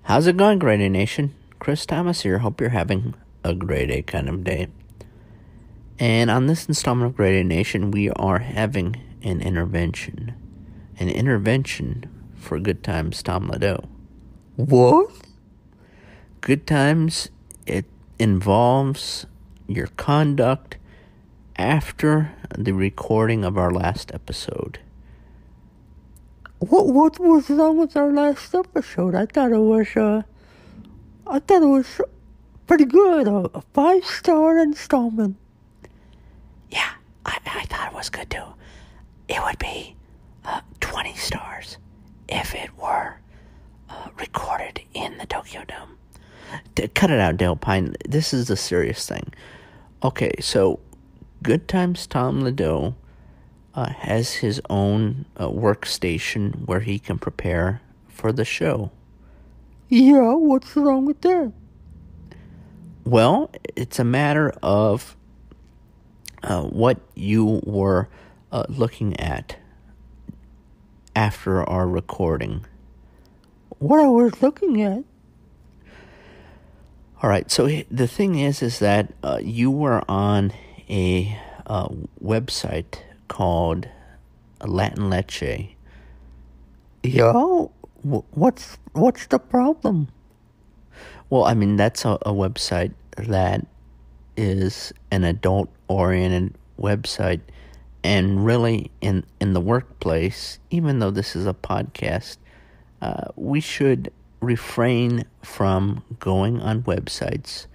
How's it going, Grade A Nation? Chris Thomas here. Hope you're having a grade A kind of day. And on this installment of Grade A Nation, we are having an intervention. An intervention for Good Times Tom Ladeau. What? Good Times, it involves your conduct after the recording of our last episode. What was wrong with our last episode? I thought it was pretty good. A 5-star installment. Yeah, I thought it was good too. It would be 20 stars if it were recorded in the Tokyo Dome. Cut it out, Dale Pine. This is a serious thing. Okay, so Good Times Tom Ladeau has his own workstation where he can prepare for the show. Yeah, what's wrong with that? Well, it's a matter of what you were looking at after our recording. What I was looking at? All right, so the thing is that you were on a website called Latin Leche. Yeah, what's the problem? Well, I mean, that's a website that is an adult-oriented website, and really in the workplace, even though this is a podcast, we should refrain from going on websites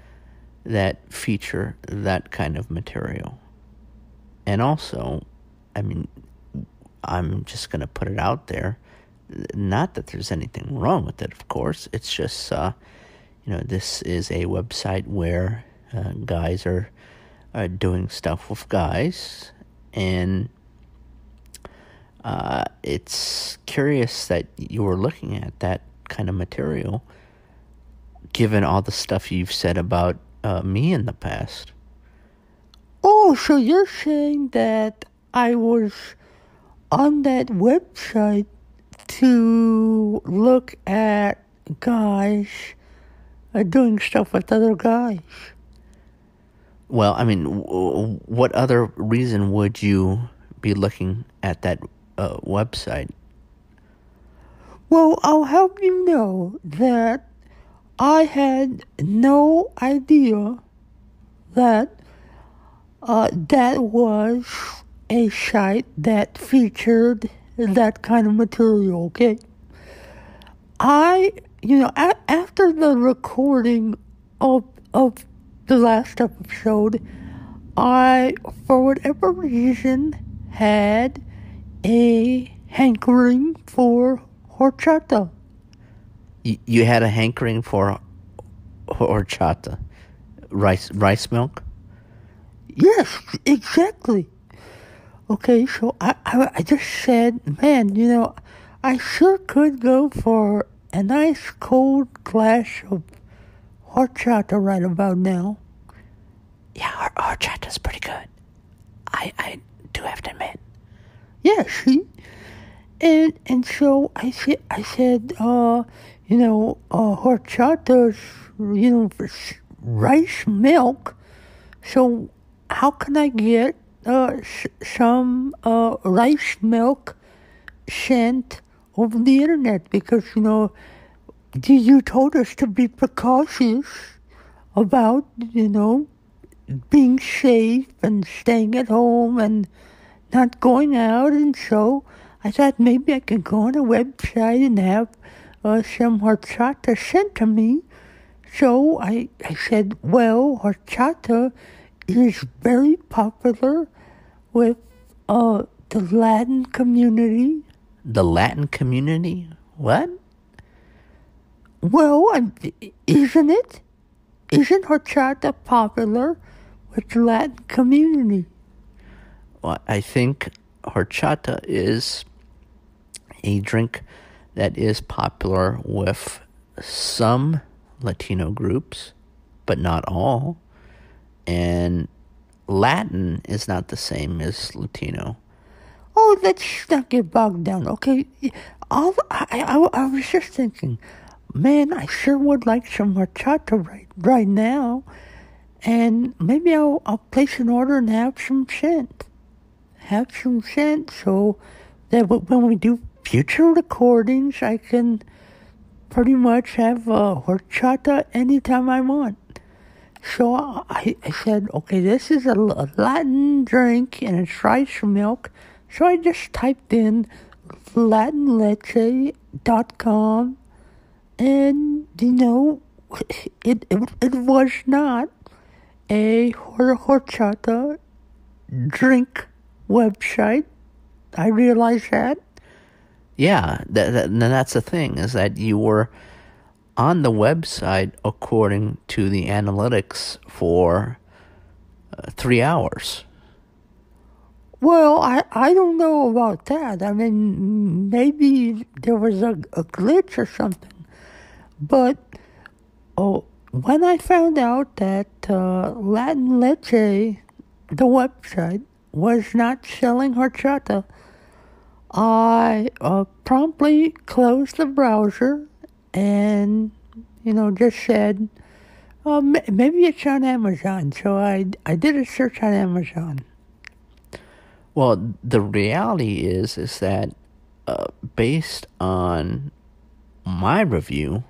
that feature that kind of material. And also, I mean, I'm just going to put it out there. Not that there's anything wrong with it, of course. It's just, this is a website where guys are doing stuff with guys. And it's curious that you were looking at that kind of material, given all the stuff you've said about me in the past. Oh, so you're saying that I was on that website to look at guys doing stuff with other guys? Well, I mean, what other reason would you be looking at that website? Well, I'll have you know that I had no idea that that was a site that featured that kind of material, okay? After the recording of the last episode, I, for whatever reason, had a hankering for horchata. You had a hankering for horchata, rice milk? Yes, exactly. Okay, so I just said, man, I sure could go for a nice cold glass of horchata right about now. Yeah, horchata's pretty good. I do have to admit. Yeah, see? And so I said, horchata's, rice milk. So how can I get some rice milk sent over the internet? Because, you told us to be precautious about, being safe and staying at home and not going out. And so I thought maybe I could go on a website and have some horchata sent to me. So I said, well, horchata is very popular with the Latin community. The Latin community? What? Well, isn't it? Isn't horchata popular with the Latin community? Well, I think horchata is a drink that is popular with some Latino groups, but not all. And Latin is not the same as Latino. Oh, let's not get bogged down, okay? I was just thinking, man, I sure would like some horchata right now. And maybe I'll place an order and have some sent. Have some sent so that when we do future recordings, I can pretty much have horchata anytime I want. So I said, okay, this is a Latin drink and it's rice milk. So I just typed in latinleche.com, and it was not a horchata drink website. I realize that. Yeah, that's the thing, is that you were on the website according to the analytics for 3 hours. Well, I don't know about that. I mean, maybe there was a glitch or something. But when I found out that Latin Leche, the website, was not selling horchata, I promptly closed the browser and, just said, maybe it's on Amazon. So I did a search on Amazon. Well, the reality is that based on my review,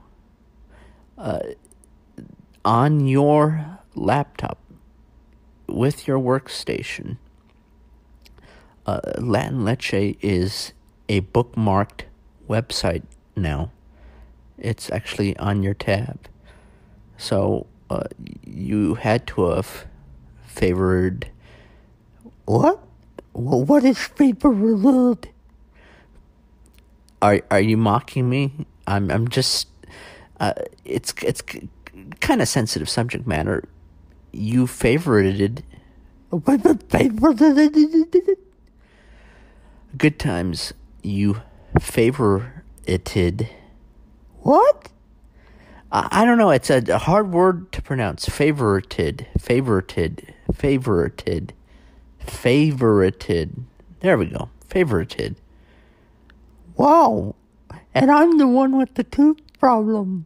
on your laptop with your workstation, Latin Leche is a bookmarked website now. It's actually on your tab. So you had to have favored... What? What is favored? Are you mocking me? I'm just... it's kind of sensitive subject matter. You favorited... Good times. You favorited... What? I don't know. It's a hard word to pronounce. Favorited. There we go. Favorited. Wow. And I'm the one with the tooth problem.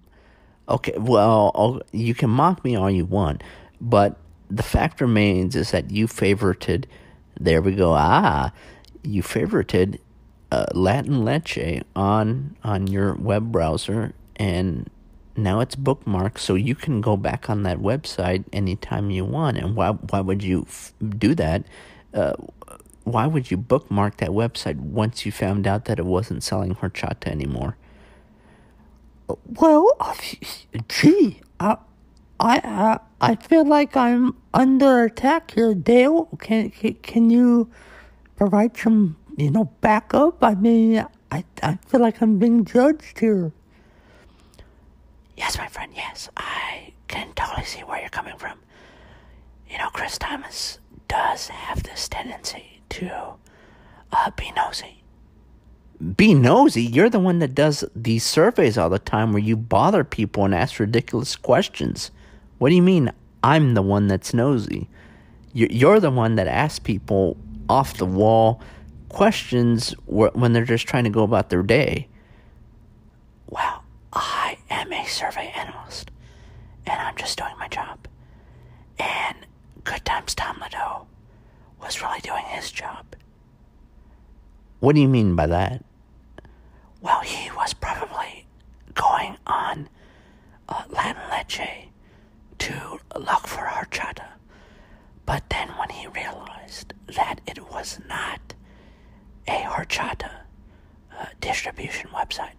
Okay, well, you can mock me all you want, but the fact remains is that you favorited... There we go. You favorited Latin Leche on your web browser, and now it's bookmarked, so you can go back on that website anytime you want. And why would you do that? Why would you bookmark that website once you found out that it wasn't selling horchata anymore? Well, gee, I feel like I'm under attack here, Dale. Can you provide some, backup? I mean, I feel like I'm being judged here. Yes, my friend, yes. I can totally see where you're coming from. Chris Thomas does have this tendency to be nosy. Be nosy? You're the one that does these surveys all the time where you bother people and ask ridiculous questions. What do you mean I'm the one that's nosy? You're the one that asks people off-the-wall questions when they're just trying to go about their day. Well, I am a survey analyst, and I'm just doing my job. And Good Times Tom Ledoux was really doing his job. What do you mean by that? Well, he was probably going on Latin Leche to look for horchata. But then when he realized that it was not a horchata distribution website,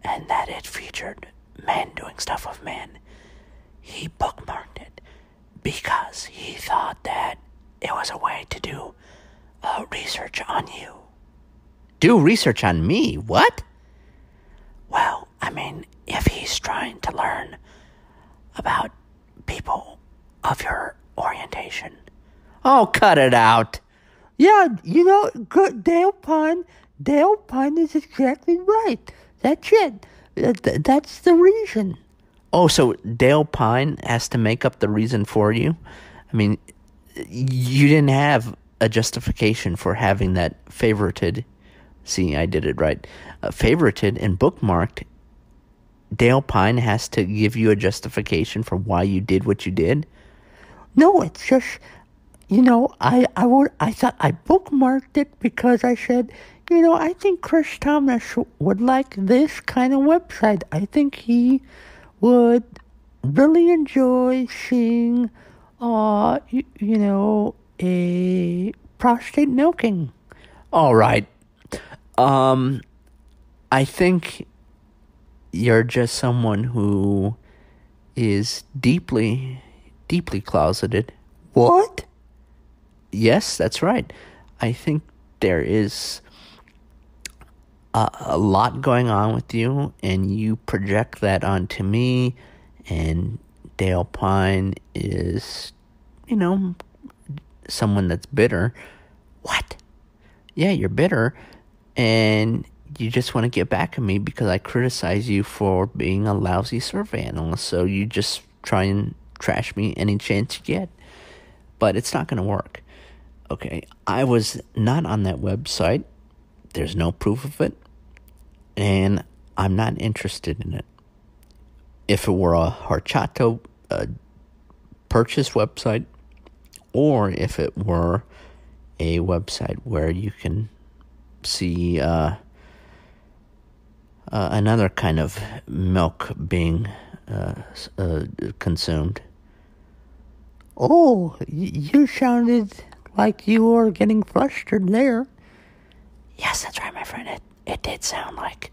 and that it featured men doing stuff with men, he bookmarked it because he thought that it was a way to do research on you. Do research on me? What? Well, I mean, if he's trying to learn about people of your orientation. Oh, cut it out. Yeah, good Dale Pine is exactly right. That's it. That's the reason. Oh, so Dale Pine has to make up the reason for you? I mean, you didn't have a justification for having that favorited. See, I did it right. Favorited and bookmarked Dale Pine has to give you a justification for why you did what you did? No, it's just, I thought I bookmarked it because I said, I think Chris Thomas would like this kind of website. I think he would really enjoy seeing, a prostate milking. All right. I think you're just someone who is deeply, deeply closeted. What? Yes, that's right. I think there is a lot going on with you, and you project that onto me, and Dale Pine is, someone that's bitter. What? Yeah, you're bitter, and you just want to get back at me because I criticize you for being a lousy survey analyst, so you just try and trash me any chance you get. But it's not going to work. Okay, I was not on that website. There's no proof of it, and I'm not interested in it. If it were a Horchata purchase website, or if it were a website where you can see another kind of milk being consumed. Oh, you sounded like you were getting flustered there. Yes, that's right, my friend. It did sound like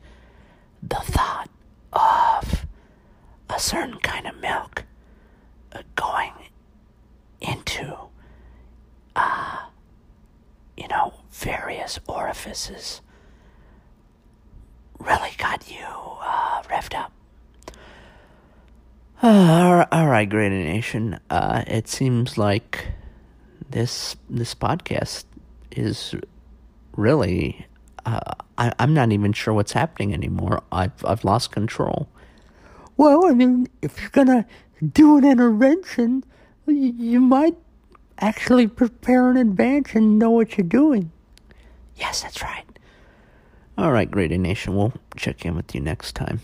the thought of a certain kind of milk going into, various orifices really got you revved up. All right, Great Nation. It seems like this podcast is really. I'm not even sure what's happening anymore. I've lost control. Well, I mean, if you're gonna do an intervention, you might actually prepare in advance and know what you're doing. Yes, that's right. All right, Great Nation. We'll check in with you next time.